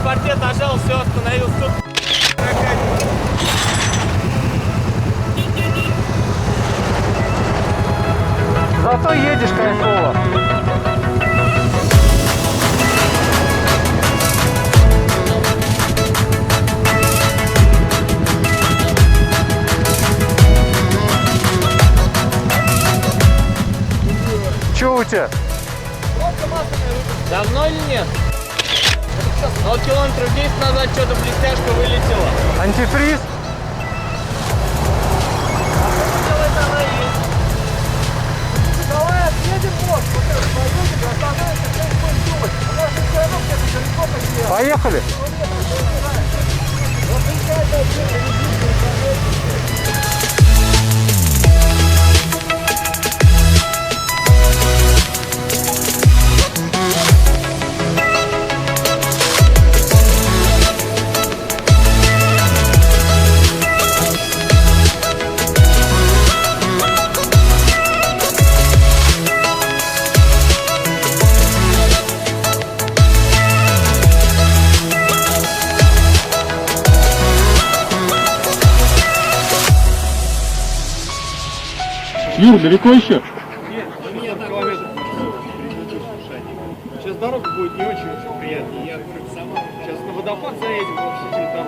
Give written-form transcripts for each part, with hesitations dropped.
транспортет нажал, все, остановился. Зато едешь кайфово. Че у тебя? Давно или нет? Ну, километров 10 назад что-то блестяшка вылетела. Антифриз? Давай отъедем мост, вот это, поедем, остановимся, что-нибудь будем думать. У нас же все равно где-то далеко потерял. Поехали. Вот какая-то отдельная Юр, далеко еще? Нет, у меня так километр. Сейчас дорога будет не очень приятная. Я сама. Сейчас на водопад заедем, вообще там.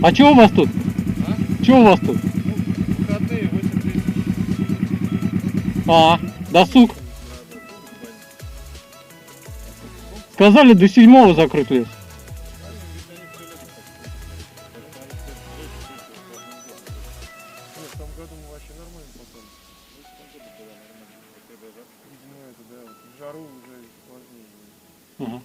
А что у вас тут? А? Что у вас тут? Выходные 8 тысяч. А, досуг. Сказали, до 7-го закрыт лес. В том году мы вообще нормально попали. Видимо, это, да, в жару уже сложнее. Ага.